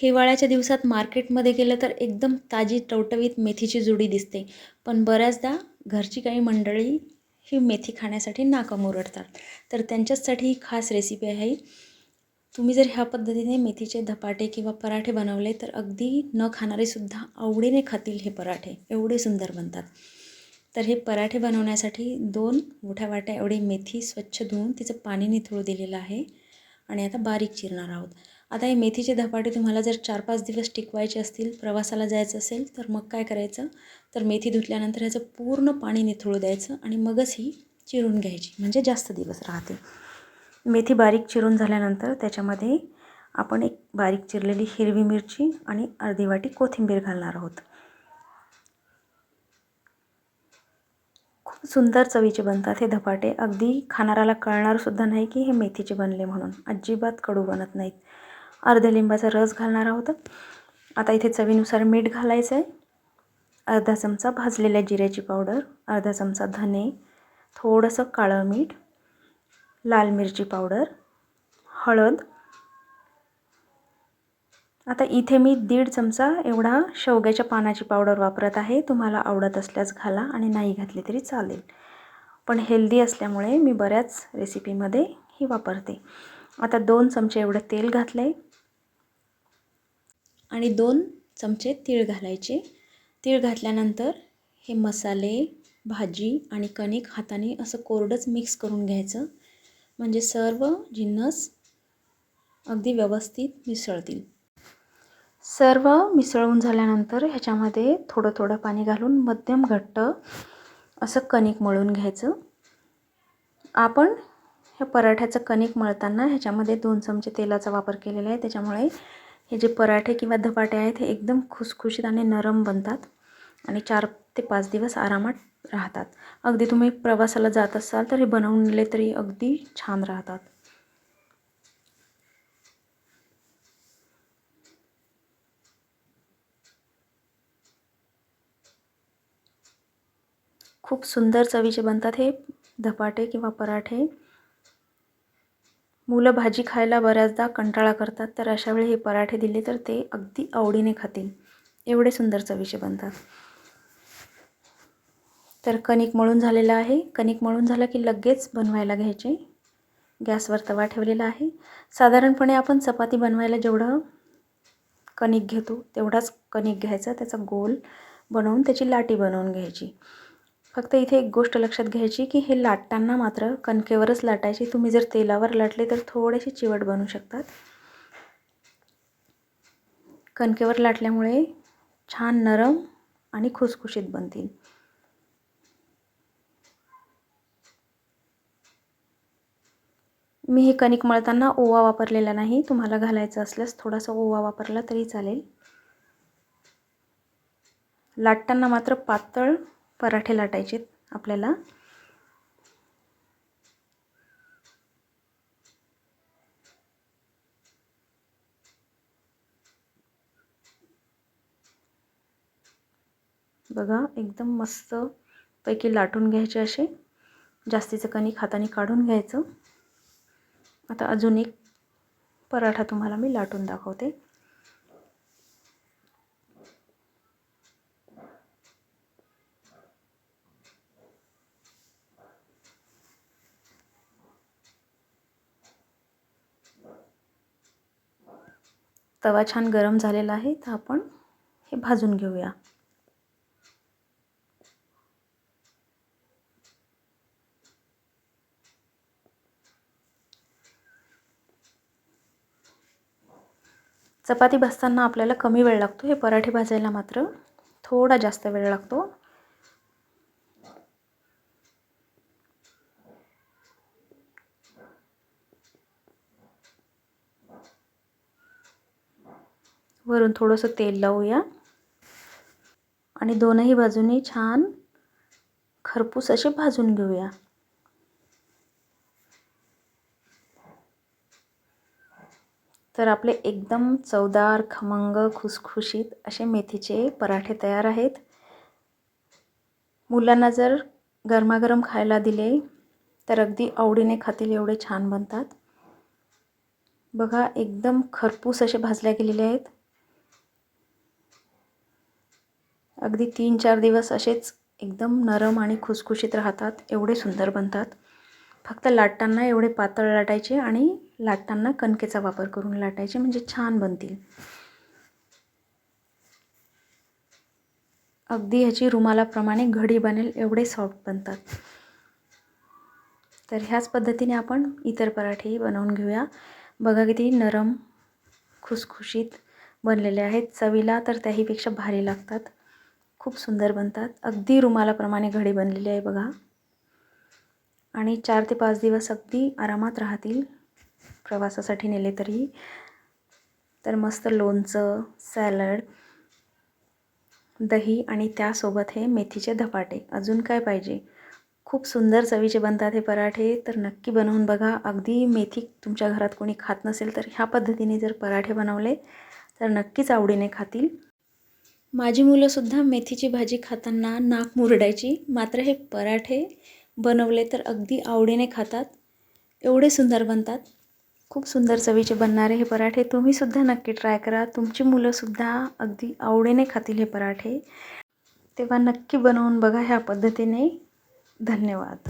हिवाळ्याच्या दिवसात मार्केटमध्ये गेलं तर एकदम ताजी टवटवीत मेथीची जुडी दिसते. पण बऱ्याचदा घरची काही मंडळी ही मेथी खाण्यासाठी नाका मुरडतात. तर त्यांच्याचसाठी ही खास रेसिपी आहे. तुम्ही जर ह्या पद्धतीने मेथीचे धपाटे किंवा पराठे बनवले तर अगदी न खाणारेसुद्धा आवडीने खातील हे पराठे. एवढे सुंदर बनतात. तर हे पराठे बनवण्यासाठी 2 मोठ्या वाट्या एवढी मेथी स्वच्छ धुवून तिचं पाणी निथळू दिलेलं आहे आणि आता बारीक चिरणार आहोत. आता हे मेथीचे धपाटे तुम्हाला जर 4-5 दिवस टिकवायचे असतील, प्रवासाला जायचं असेल, तर मग काय करायचं, तर मेथी धुतल्यानंतर ह्याचं पूर्ण पाणी निथळू द्यायचं आणि मगच ही चिरून घ्यायची, म्हणजे जास्त दिवस राहते. मेथी बारीक चिरून झाल्यानंतर त्याच्यामध्ये आपण एक बारीक चिरलेली हिरवी मिरची आणि अर्धी वाटी कोथिंबीर घालणार आहोत. खूप सुंदर चवीचे बनतात हे धपाटे. अगदी खाणाऱ्याला कळणारसुद्धा नाही की हे मेथीचे बनले म्हणून. अजिबात कडू बनत नाहीत. अर्ध्या लिंबाचा रस घालणार आहोत. आता इथे चवीनुसार मीठ घालायचं आहे. अर्धा चमचा भाजलेल्या जिऱ्याची पावडर, अर्धा चमचा धने, थोडंसं काळं मीठ, लाल मिरची पावडर, हळद. आता इथे मी 1.5 चमचा एवढा शेवग्याच्या पानाची पावडर वापरत आहे. तुम्हाला आवडत असल्यास घाला आणि नाही घातली तरी चालेल. पण हेल्दी असल्यामुळे मी बऱ्याच रेसिपीमध्ये ही वापरते. आता 2 चमचे एवढं तेल घातले आणि 2 चमचे तीळ घालायचे. तीळ घातल्यानंतर हे मसाले, भाजी आणि कणिक हाताने असं कोरडंच मिक्स करून घ्यायचं, म्हणजे सर्व जिन्नस अगदी व्यवस्थित मिसळतील. सर्व मिसळून झाल्यानंतर ह्याच्यामध्ये थोडं थोडं पाणी घालून मध्यम घट्ट असं कणिक मळून घ्यायचं. आपण ह्या पराठ्याचं कणिक मळताना ह्याच्यामध्ये 2 चमचे तेलाचा वापर केलेला आहे. त्याच्यामुळे हे जे पराठे किंवा धपाटे आहेत हे एकदम खुसखुशीत आणि नरम बनतात आणि 4 ते 5 दिवस आरामात राहतात. अगदी तुम्ही प्रवासाला जात असाल तर हे बनवून नेले तरी अगदी छान राहतात. खूप सुंदर चवीचे बनतात हे धपाटे किंवा पराठे. मुलं भाजी खायला बऱ्याचदा कंटाळा करतात, तर अशावेळी हे पराठे दिले तर ते अगदी आवडीने खातील. एवढे सुंदर चवीचे बनतात. तर कणिक मळून झालेलं आहे. कणिक मळून झालं की लगेच बनवायला घ्यायचे. गॅसवर तवा ठेवलेला आहे. साधारणपणे आपण चपाती बनवायला जेवढं कणिक घेतो तेवढाच कणिक घ्यायचा, त्याचा गोल बनवून त्याची लाटी बनवून घ्यायची. फक्त इथे एक गोष्ट लक्षात घ्यायची की हे लाटताना मात्र कणकेवरच लाटायची. तुम्ही जर तेलावर लाटले तर थोडेसे चिवट बनू शकतात. कणकेवर लाटल्यामुळे छान नरम आणि खुसखुशीत बनतील. मी हे कणिक मळताना ओवा वापरलेला नाही. तुम्हाला घालायचा असल्यास थोडासा ओवा वापरला तरी चालेल. लाटताना मात्र पातळ पराठे लाटायचे आपल्याला. बघा एकदम मस्त पैकी लाटून घ्यायचे असे. जास्तीचं कणिक हाताने काढून घ्यायचं. आता अजून एक पराठा तुम्हाला मी लाटून दाखवते. तवा छान गरम झालेला आहे, तर आपण हे भाजून घेऊया. चपाती भाजताना आपल्याला कमी वेळ लागतो. हे पराठे भाजायला मात्र थोडा जास्त वेळ लागतो. वरून थोडंसं तेल लावूया आणि दोनही बाजूनी छान खरपूस असे भाजून घेऊया. तर आपले एकदम चवदार, खमंग, खुसखुशीत असे मेथीचे पराठे तयार आहेत. मुलांना जर गरमागरम खायला दिले तर अगदी आवडीने खातील, एवढे छान बनतात. बघा एकदम खरपूस असे भाजले गेलेले आहेत. अगदी 3-4 दिवस असेच एकदम नरम आणि खुसखुशीत राहतात. एवढे सुंदर बनतात. फक्त लाटताना एवढे पातळ लाटायचे आणि लाटताना कणकेचा वापर करून लाटायचे, म्हणजे छान बनतील. अगदी ह्याची रुमालाप्रमाणे घडी बनेल एवढे सॉफ्ट बनतात. तर ह्याच पद्धतीने आपण इतर पराठेही बनवून घेऊया. बघा किती नरम खुसखुशीत बनलेले आहेत. चवीला तर त्याहीपेक्षा भारी लागतात. खूप सुंदर बनतात. अगदी रुमालाप्रमाणे घडी बनलेली आहे बघा. आणि 4 ते 5 दिवस अगदी आरामात राहतील प्रवासासाठी नेले तरी. तर मस्त लोणचं, सॅलड, दही आणि त्यासोबत हे मेथीचे धपाटे. अजून काय पाहिजे. खूप सुंदर चवीचे बनतात हे पराठे. तर नक्की बनवून बघा. अगदी मेथी तुमच्या घरात कोणी खात नसेल तर ह्या पद्धतीने जर पराठे बनवले तर नक्कीच आवडीने खातील. माझी मुलंसुद्धा मेथीची भाजी खाताना नाक मुरडायची. मात्र हे पराठे बनवले तर अगदी आवडीने खातात. एवढे सुंदर बनतात. खूप सुंदर चवीचे बनणारे हे पराठे तुम्हीसुद्धा नक्की ट्राय करा. तुमची मुलंसुद्धा अगदी आवडीने खातील हे पराठे. तेव्हा नक्की बनवून बघा ह्या पद्धतीने. धन्यवाद.